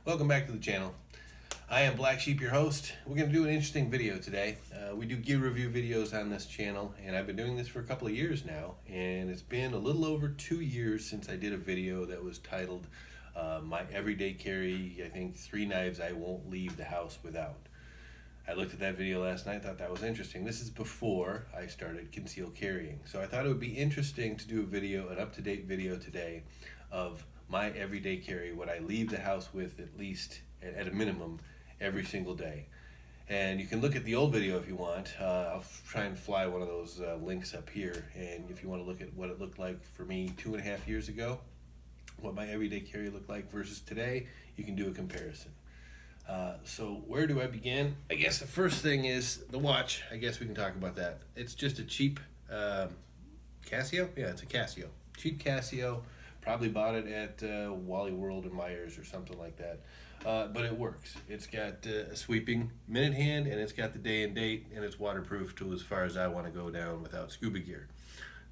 Welcome back to the channel. I am Black Sheep, your host. We're going to do an interesting video today. We do gear review videos on this channel, and I've been doing this for a couple of years now, and it's been a little over 2 years since I did a video that was titled My Everyday Carry, I think 3 knives I won't leave the house without. I looked at that video last night, thought that was interesting. This is before I started concealed carrying. So I thought it would be interesting to do a video, an up-to-date video today of my everyday carry, what I leave the house with at least, at a minimum, every single day. And you can look at the old video if you want. I'll try and fly one of those links up here. And if you want to look at what it looked like for me 2.5 years ago, what my everyday carry looked like versus today, you can do a comparison. So where do I begin? I guess the first thing is the watch. I guess we can talk about that. It's just a cheap Casio. Yeah, it's a Casio. Cheap Casio. Probably bought it at Wally World or Myers or something like that. But it works. It's got a sweeping minute hand, and it's got the day and date, and it's waterproof to as far as I want to go down without scuba gear.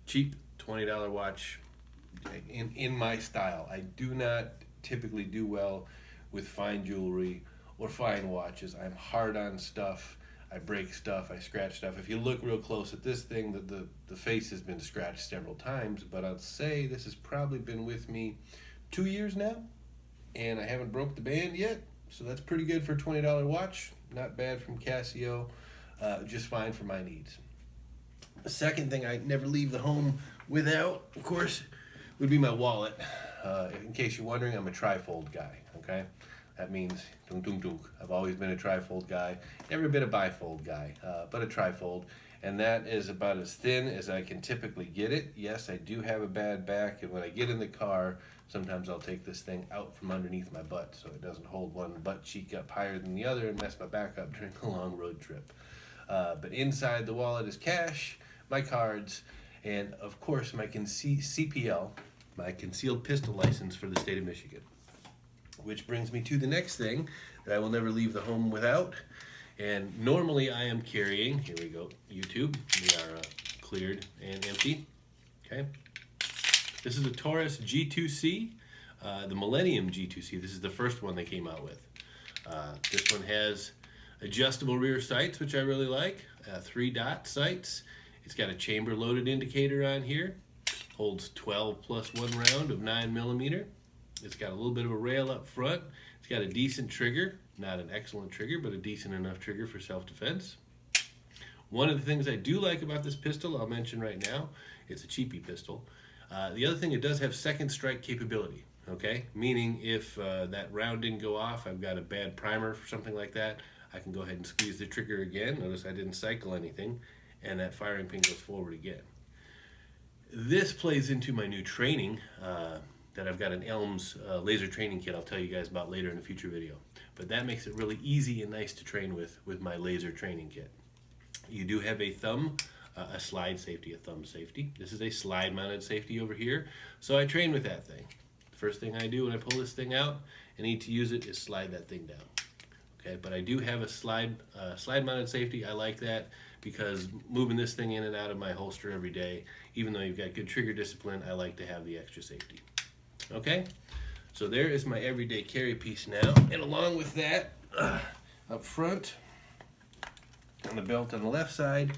Cheap $20 watch in my style. I do not typically do well with fine jewelry or fine watches. I'm hard on stuff. I break stuff, I scratch stuff. If you look real close at this thing, the face has been scratched several times, but I'd say this has probably been with me 2 years now, and I haven't broke the band yet, so that's pretty good for a $20 watch. Not bad from Casio, just fine for my needs. The second thing I never leave the home without, of course, would be my wallet. In case you're wondering, I'm a trifold guy, okay? That means dunk dunk dunk. I've always been a trifold guy, never been a bifold guy, but a trifold, and that is about as thin as I can typically get it. Yes, I do have a bad back, and when I get in the car, sometimes I'll take this thing out from underneath my butt so it doesn't hold one butt cheek up higher than the other and mess my back up during a long road trip. But inside the wallet is cash, my cards, and of course my CPL, my concealed pistol license for the state of Michigan. Which brings me to the next thing that I will never leave the home without. And normally I am carrying, here we go, YouTube. We are cleared and empty. Okay. This is a Taurus G2C, the Millennium G2C. This is the first one they came out with. This one has adjustable rear sights, which I really like. 3-dot sights. It's got a chamber loaded indicator on here. Holds 12 plus 1 round of 9mm. It's got a little bit of a rail up front. It's got a decent trigger, not an excellent trigger, but a decent enough trigger for self-defense. One of the things I do like about this pistol, I'll mention right now, it's a cheapy pistol. The other thing, it does have second strike capability, okay? Meaning if that round didn't go off, I've got a bad primer for something like that, I can go ahead and squeeze the trigger again. Notice I didn't cycle anything, and that firing pin goes forward again. This plays into my new training, that I've got an Elms laser training kit I'll tell you guys about later in a future video. But that makes it really easy and nice to train with my laser training kit. You do have a thumb, a slide safety, a thumb safety. This is a slide mounted safety over here. So I train with that thing. The first thing I do when I pull this thing out and need to use it is slide that thing down. Okay, but I do have a slide mounted safety. I like that because moving this thing in and out of my holster every day, even though you've got good trigger discipline, I like to have the extra safety. Okay, so there is my everyday carry piece now, and along with that, up front, on the belt on the left side,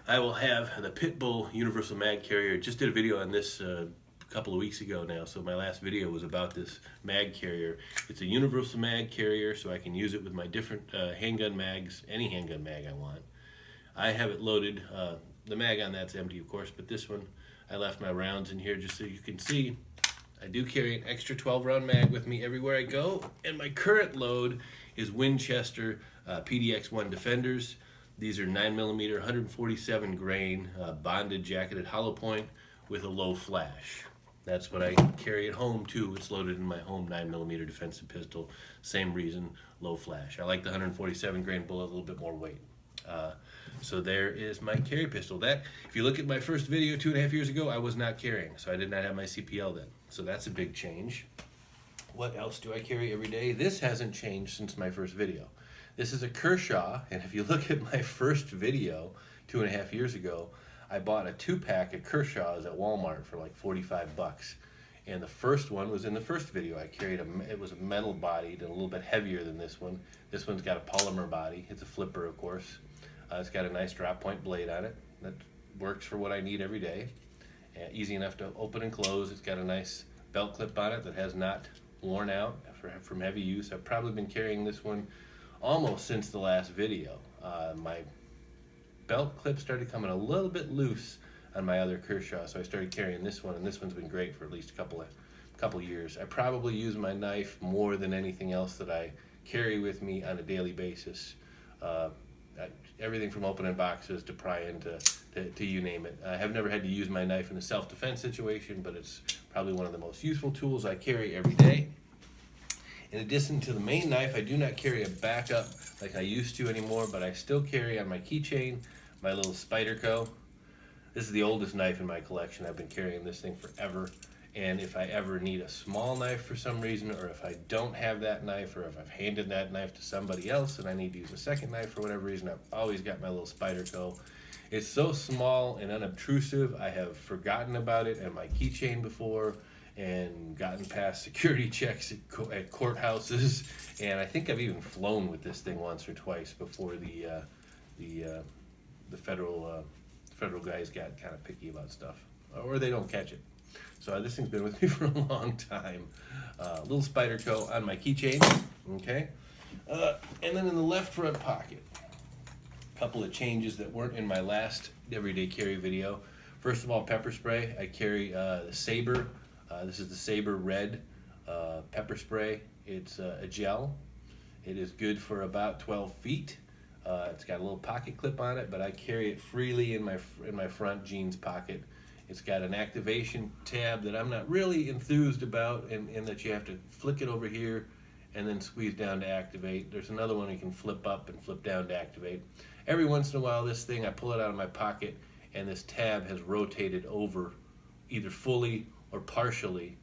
I will have the Pitbull Universal Mag Carrier. Just did a video on this a couple of weeks ago now, so my last video was about this mag carrier. It's a universal mag carrier, so I can use it with my different handgun mags, any handgun mag I want. I have it loaded. The mag on that's empty, of course, but this one, I left my rounds in here just so you can see. I do carry an extra 12-round mag with me everywhere I go, and my current load is Winchester PDX-1 Defenders. These are 9mm, 147 grain, bonded, jacketed hollow point with a low flash. That's what I carry at home too. It's loaded in my home 9mm defensive pistol. Same reason, low flash. I like the 147 grain bullet, a little bit more weight. So there is my carry pistol. That, if you look at my first video 2.5 years ago, I was not carrying, so I did not have my CPL then. So that's a big change. What else do I carry every day? This hasn't changed since my first video. This is a Kershaw, and if you look at my first video 2.5 years ago, I bought a 2-pack of Kershaws at Walmart for like 45 bucks. And the first one was in the first video. I carried it was a metal bodied and a little bit heavier than this one. This one's got a polymer body. It's a flipper, of course. It's got a nice drop point blade on it. That works for what I need every day. Easy enough to open and close. It's got a nice belt clip on it that has not worn out from heavy use. I've probably been carrying this one almost since the last video. My belt clip started coming a little bit loose on my other Kershaw, so I started carrying this one, and this one's been great for at least a couple years. I probably use my knife more than anything else that I carry with me on a daily basis. Everything from opening boxes to prying to you name it. I have never had to use my knife in a self-defense situation, but it's probably one of the most useful tools I carry every day. In addition to the main knife, I do not carry a backup like I used to anymore, but I still carry on my keychain my little Spyderco. This is the oldest knife in my collection. I've been carrying this thing forever. And if I ever need a small knife for some reason, or if I don't have that knife, or if I've handed that knife to somebody else and I need to use a second knife for whatever reason, I've always got my little Spyderco. It's so small and unobtrusive, I have forgotten about it in my keychain before and gotten past security checks at courthouses. And I think I've even flown with this thing once or twice before the federal guys got kind of picky about stuff, or they don't catch it. So this thing's been with me for a long time. Little Spyderco on my keychain, okay? And then in the left front pocket, a couple of changes that weren't in my last everyday carry video. First of all, pepper spray. I carry the Saber. This is the Saber Red pepper spray. It's a gel. It is good for about 12 feet. It's got a little pocket clip on it, but I carry it freely in my front jeans pocket. It's got an activation tab that I'm not really enthused about, in that you have to flick it over here and then squeeze down to activate. There's another one you can flip up and flip down to activate. Every once in a while, this thing, I pull it out of my pocket and this tab has rotated over either fully or partially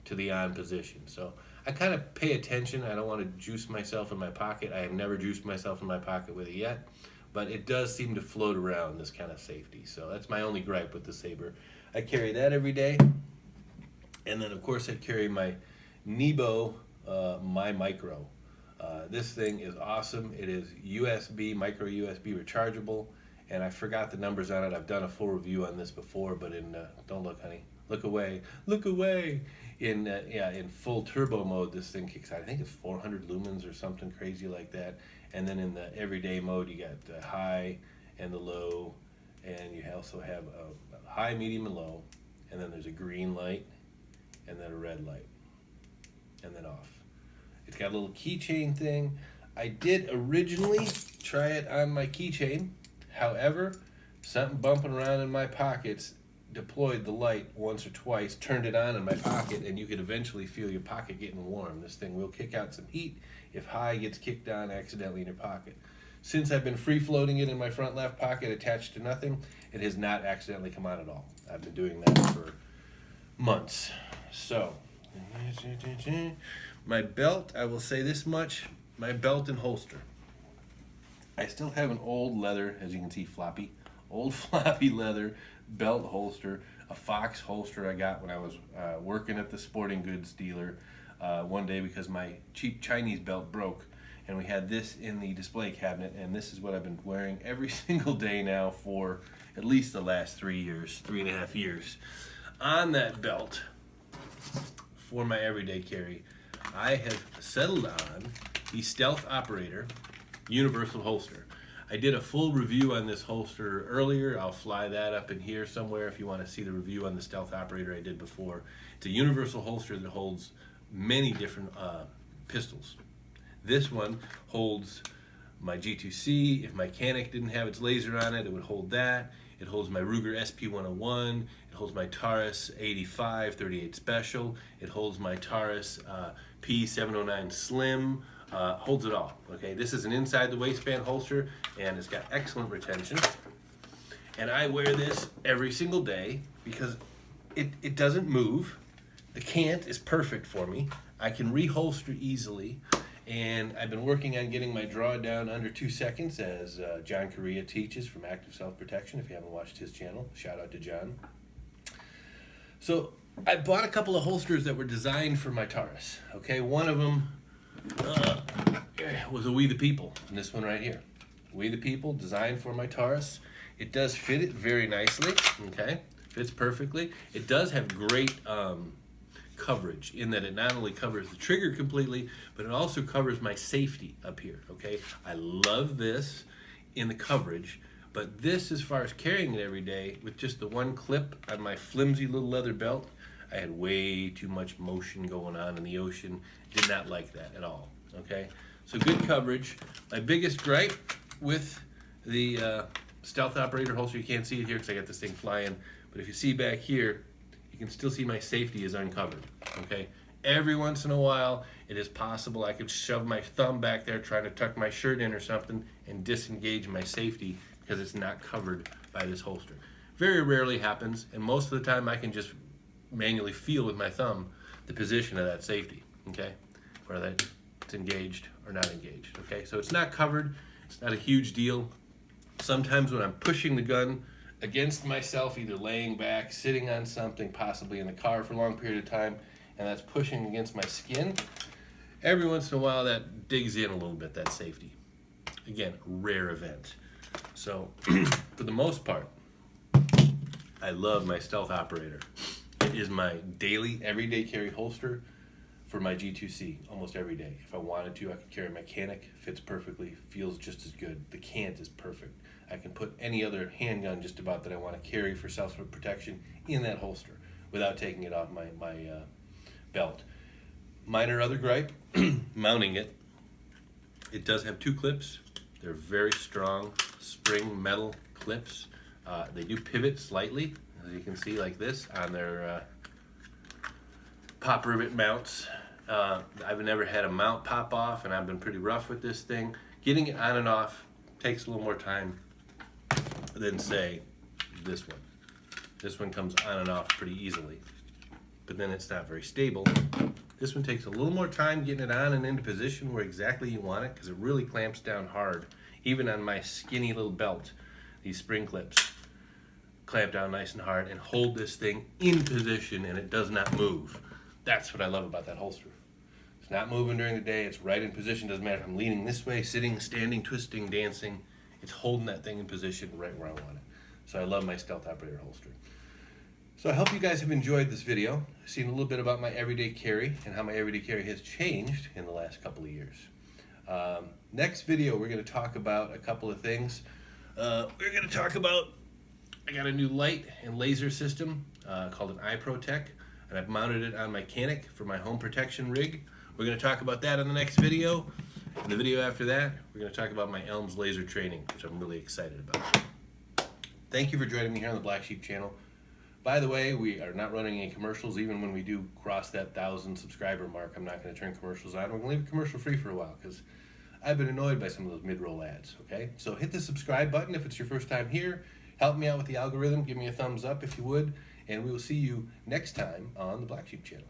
to the on position. So I kind of pay attention. I don't want to juice myself in my pocket. I have never juiced myself in my pocket with it yet, but it does seem to float around, this kind of safety. So that's my only gripe with the Saber. I carry that every day. And then of course I carry my Nebo My Micro. This thing is awesome. It is USB, micro USB rechargeable, and I forgot the numbers on it. I've done a full review on this before, but don't look, honey. Look away. Look away. In full turbo mode, this thing kicks out. I think it's 400 lumens or something crazy like that. And then in the everyday mode, you got the high and the low, and you also have a high, medium, and low. And then there's a green light, and then a red light, and then off. It's got a little keychain thing. I did originally try it on my keychain. However, something bumping around in my pockets deployed the light once or twice, turned it on in my pocket, and you could eventually feel your pocket getting warm. This thing will kick out some heat if high gets kicked on accidentally in your pocket. Since I've been free floating it in my front left pocket attached to nothing, it has not accidentally come on at all. I've been doing that for months. So, my belt, I will say this much, my belt and holster. I still have an old leather, as you can see, old floppy leather belt holster, a Fox holster I got when I was working at the sporting goods dealer one day because my cheap Chinese belt broke, and we had this in the display cabinet, and this is what I've been wearing every single day now for at least the last 3.5 years. On that belt, for my everyday carry, I have settled on the Stealth Operator Universal Holster. I did a full review on this holster earlier. I'll fly that up in here somewhere if you want to see the review on the Stealth Operator I did before. It's a universal holster that holds many different pistols. This one holds my G2C. If my Canic didn't have its laser on it, it would hold that. It holds my Ruger SP101. It holds my Taurus 85 38 Special. It holds my Taurus P709 Slim. Holds it all. Okay, this is an inside the waistband holster, and it's got excellent retention. And I wear this every single day because it doesn't move. The cant is perfect for me. I can reholster easily, and I've been working on getting my draw down under 2 seconds, as John Correa teaches from Active Self Protection. If you haven't watched his channel, shout out to John. So I bought a couple of holsters that were designed for my Taurus. Okay, one of them was a We the People, and this one right here. We the People, designed for my Taurus. It does fit it very nicely, okay? Fits perfectly. It does have great coverage in that it not only covers the trigger completely, but it also covers my safety up here, okay? I love this in the coverage, but this, as far as carrying it every day, with just the one clip on my flimsy little leather belt, I had way too much motion going on in the ocean. Did not like that at all, okay? So good coverage. My biggest gripe with the Stealth Operator holster, you can't see it here because I got this thing flying, but if you see back here, you can still see my safety is uncovered, okay? Every once in a while, it is possible I could shove my thumb back there trying to tuck my shirt in or something and disengage my safety because it's not covered by this holster. Very rarely happens, and most of the time I can just manually feel with my thumb the position of that safety, okay? Whether it's engaged or not engaged, okay? So it's not covered, it's not a huge deal. Sometimes when I'm pushing the gun against myself, either laying back, sitting on something, possibly in the car for a long period of time, and that's pushing against my skin, every once in a while that digs in a little bit, that safety. Again, rare event. So, for the most part, I love my Stealth Operator. It is my daily, everyday carry holster for my G2C almost every day. If I wanted to, I could carry my Mechanic, fits perfectly, feels just as good. The cant is perfect. I can put any other handgun just about that I want to carry for self-protection in that holster without taking it off my belt. Minor other gripe, mounting it. It does have two clips. They're very strong spring metal clips. They do pivot slightly, as you can see, like this on their pop rivet mounts. I've never had a mount pop off, and I've been pretty rough with this thing. Getting it on and off takes a little more time than, say, this one. This one comes on and off pretty easily, but then it's not very stable. This one takes a little more time getting it on and into position where exactly you want it, because it really clamps down hard. Even on my skinny little belt, these spring clips clamp down nice and hard and hold this thing in position, and it does not move. That's what I love about that holster. It's not moving during the day, it's right in position. Doesn't matter if I'm leaning this way, sitting, standing, twisting, dancing. It's holding that thing in position right where I want it. So I love my Stealth Operator holster. So I hope you guys have enjoyed this video, seen a little bit about my everyday carry and how my everyday carry has changed in the last couple of years. Next video, we're going to talk about a couple of things. We're going to talk about, I got a new light and laser system called an iProtec, and I've mounted it on my Mechanic for my home protection rig. We're going to talk about that in the next video. In the video after that, we're going to talk about my Elms laser training, which I'm really excited about. Thank you for joining me here on the Black Sheep channel. By the way, we are not running any commercials. Even when we do cross that 1,000 subscriber mark, I'm not going to turn commercials on. We're going to leave it commercial free for a while because I've been annoyed by some of those mid-roll ads, okay? So hit the subscribe button if it's your first time here. Help me out with the algorithm. Give me a thumbs up if you would. And we will see you next time on the Black Sheep channel.